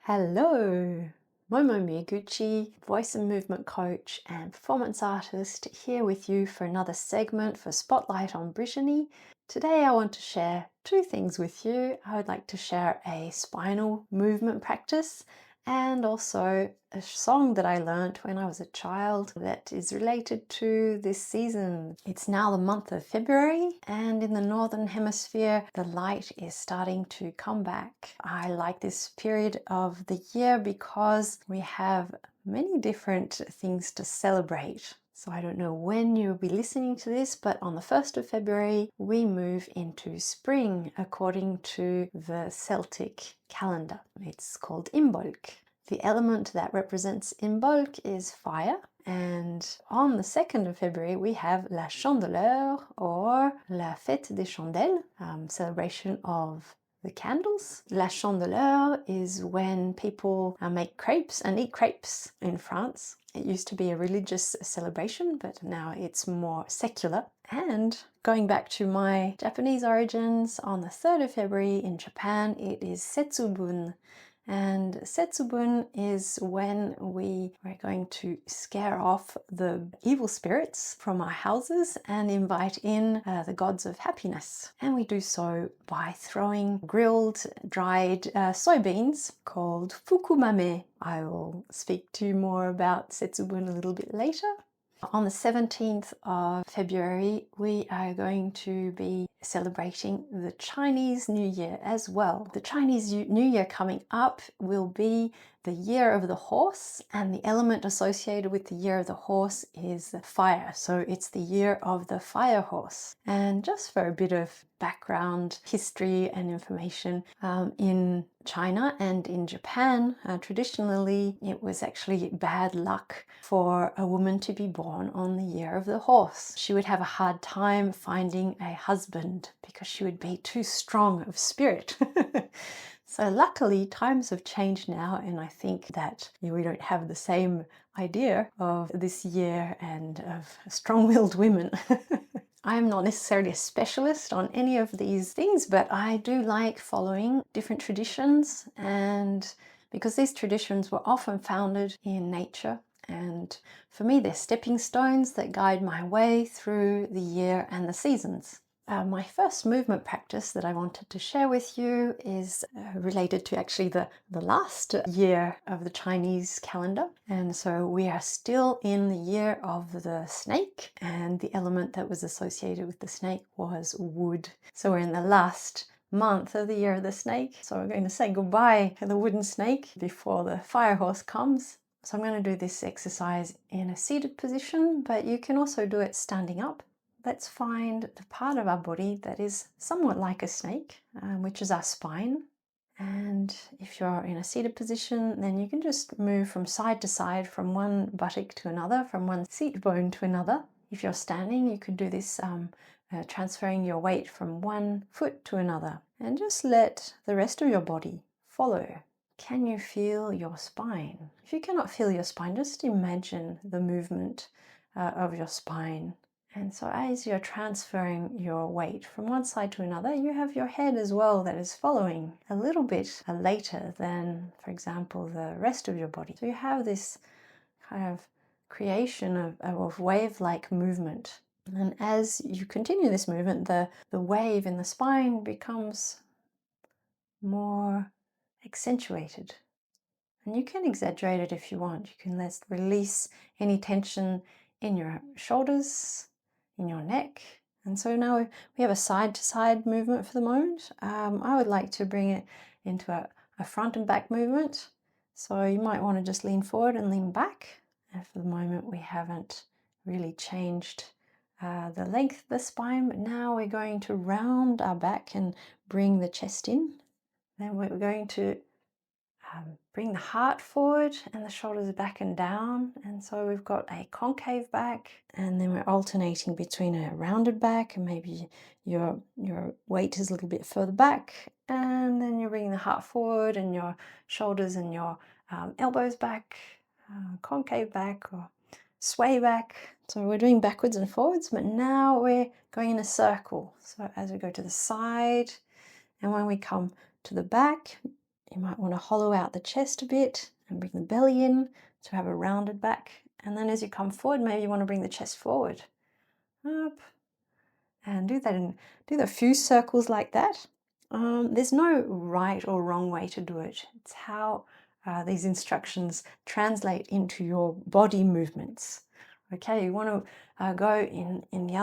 Hello, Momo Miyaguchi, voice and movement coach and performance artist, here with you for another segment for Spotlight on Brittany. Today I want to share two things with you. I would like to share a spinal movement practice and also a song that I learned when I was a child that is related to this season. It's now the month of February, and in the Northern Hemisphere, the light is starting to come back. I like this period of the year because we have many different things to celebrate. So I don't know when you'll be listening to this, but on the 1st of February, we move into spring according to the Celtic calendar. It's called Imbolc. The element that represents Imbolc is fire. And on the 2nd of February, we have La Chandeleur, or La Fête des Chandelles, celebration of the candles. La Chandeleur is when people make crepes and eat crepes in France. It used to be a religious celebration, but now it's more secular. And going back to my Japanese origins, on the 3rd of February in Japan, it is Setsubun. And Setsubun is when we are going to scare off the evil spirits from our houses and invite in the gods of happiness. And we do so by throwing grilled, dried soybeans called fukumame. I will speak to you more about Setsubun a little bit later. On the 17th of February, we are going to be celebrating the Chinese New Year as well. The Chinese New Year coming up will be the Year of the Horse, and the element associated with the Year of the Horse is fire. So it's the Year of the Fire Horse. And just for a bit of background history and information, in China and in Japan, traditionally it was actually bad luck for a woman to be born on the Year of the Horse. She would have a hard time finding a husband because she would be too strong of spirit. So luckily times have changed now, and I think that we don't have the same idea of this year and of strong-willed women. I'm not necessarily a specialist on any of these things, but I do like following different traditions, and because these traditions were often founded in nature, and for me they're stepping stones that guide my way through the year and the seasons. My first movement practice that I wanted to share with you is related to actually the last year of the Chinese calendar. And so we are still in the year of the snake, and the element that was associated with the snake was wood. So we're in the last month of the year of the snake. So we're going to say goodbye to the wooden snake before the fire horse comes. So I'm going to do this exercise in a seated position, but you can also do it standing up. Let's find the part of our body that is somewhat like a snake, which is our spine. And if you're in a seated position, then you can just move from side to side, from one buttock to another, from one seat bone to another. If you're standing, you could do this transferring your weight from one foot to another. And just let the rest of your body follow. Can you feel your spine? If you cannot feel your spine, just imagine the movement of your spine. And so as you're transferring your weight from one side to another, you have your head as well that is following a little bit later than, for example, the rest of your body. So you have this kind of creation of wave-like movement. And as you continue this movement, the wave in the spine becomes more accentuated. And you can exaggerate it if you want. You can release any tension in your shoulders, in your neck. And so now we have a side-to-side movement for the moment. I would like to bring it into a front and back movement. So you might want to just lean forward and lean back. And for the moment, we haven't really changed the length of the spine, but now we're going to round our back and bring the chest in. Then we're going to bring the heart forward and the shoulders back and down. And so we've got a concave back, and then we're alternating between a rounded back, and maybe your weight is a little bit further back, and then you're bringing the heart forward and your shoulders and your elbows back, concave back or sway back. So we're doing backwards and forwards, but now we're going in a circle. So as we go to the side, and when we come to the back, You might want to hollow out the chest a bit and bring the belly in to have a rounded back. And then as you come forward, maybe you want to bring the chest forward, up, and do that and do a few circles like that. There's no right or wrong way to do it. It's how these instructions translate into your body movements. Okay, you want to go in the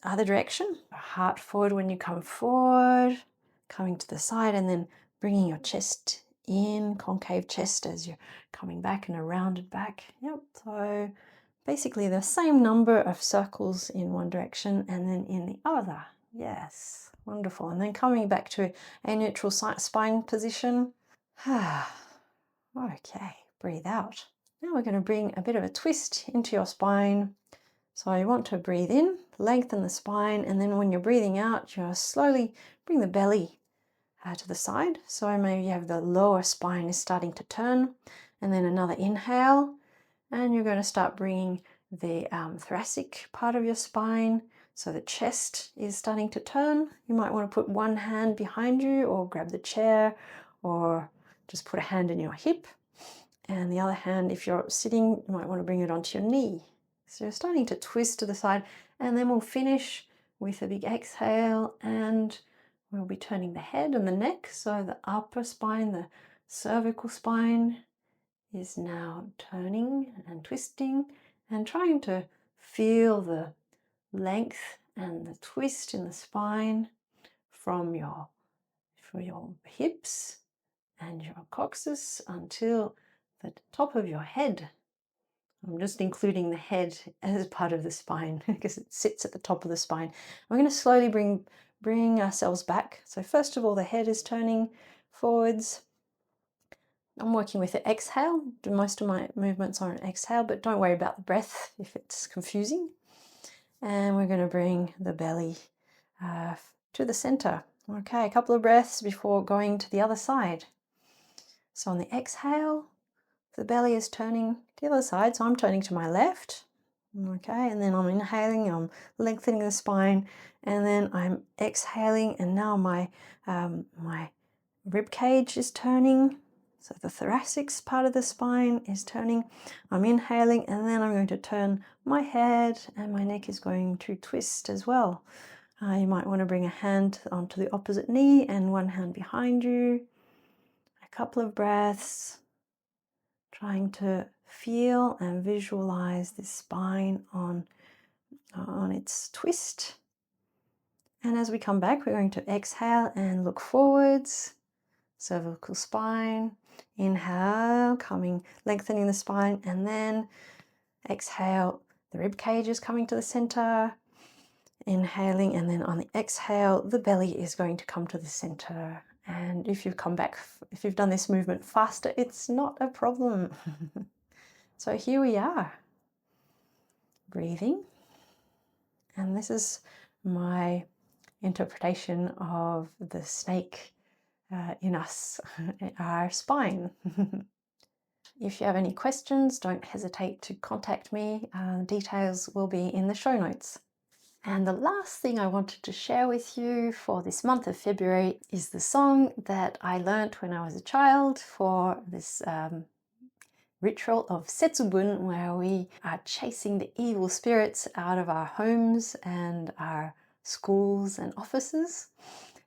other direction. Heart forward when you come forward, coming to the side, and then bringing your chest in, concave chest as you're coming back and a rounded back. Yep, so basically the same number of circles in one direction and then in the other. Yes, wonderful. And then coming back to a neutral spine position. Okay, breathe out. Now we're going to bring a bit of a twist into your spine. So you want to breathe in, lengthen the spine, and then when you're breathing out, you slowly bring the belly to the side. So maybe you have the lower spine is starting to turn, and then another inhale, and you're going to start bringing the thoracic part of your spine. So the chest is starting to turn. You might want to put one hand behind you or grab the chair or just put a hand in your hip. And the other hand, if you're sitting, you might want to bring it onto your knee. So you're starting to twist to the side, and then we'll finish with a big exhale, and we'll be turning the head and the neck. So the upper spine, the cervical spine is now turning and twisting and trying to feel the length and the twist in the spine from your hips and your coccyx until the top of your head. I'm just including the head as part of the spine because it sits at the top of the spine. We're going to slowly bring ourselves back. So first of all, the head is turning forwards. I'm working with the exhale. Most of my movements are an exhale, but don't worry about the breath if it's confusing. And we're going to bring the belly to the center. Okay, a couple of breaths before going to the other side. So on the exhale, the belly is turning to the other side. So I'm turning to my left. Okay, and then I'm inhaling, I'm lengthening the spine, and then I'm exhaling, and now my rib cage is turning. So the thoracic part of the spine is turning. I'm inhaling, and then I'm going to turn my head, and my neck is going to twist as well. You might want to bring a hand onto the opposite knee and one hand behind you. A couple of breaths, trying to feel and visualize the spine on its twist. And as we come back, we're going to exhale and look forwards. Cervical spine, inhale, lengthening the spine, and then exhale, the rib cage is coming to the center, inhaling, and then on the exhale, the belly is going to come to the center. And if you've done this movement faster, it's not a problem. So here we are, breathing, and this is my interpretation of the snake in us, our spine. If you have any questions, don't hesitate to contact me. Details will be in the show notes. And the last thing I wanted to share with you for this month of February is the song that I learnt when I was a child for this ritual of Setsubun, where we are chasing the evil spirits out of our homes and our schools and offices,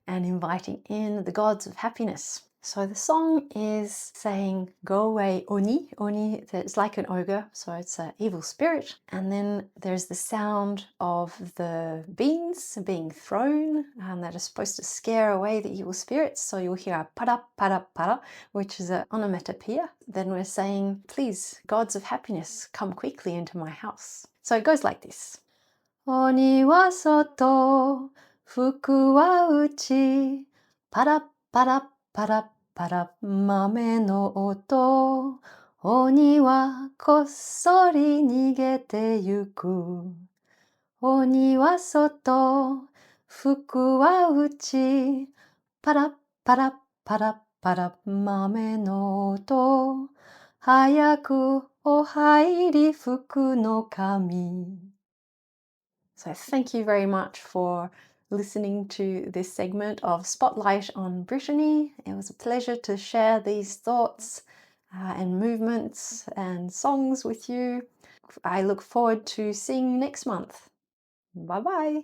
and inviting in the gods of happiness. So the song is saying, go away Oni. Oni, it's like an ogre, so it's an evil spirit. And then there's the sound of the beans being thrown that are supposed to scare away the evil spirits. So you'll hear a para para para, which is an onomatopoeia. Then we're saying, please, gods of happiness, come quickly into my house. So it goes like this. Oni wa soto, fuku wa uchi, para para para para mame no oto, Oni wa kossori nigete yuku. Oni wa soto, fuku wa uchi, para para para para mame no oto, hayaku o hairi fuku no kami. So thank you very much for listening to this segment of Spotlight on Brittany. It was a pleasure to share these thoughts and movements and songs with you. I look forward to seeing you next month. Bye bye.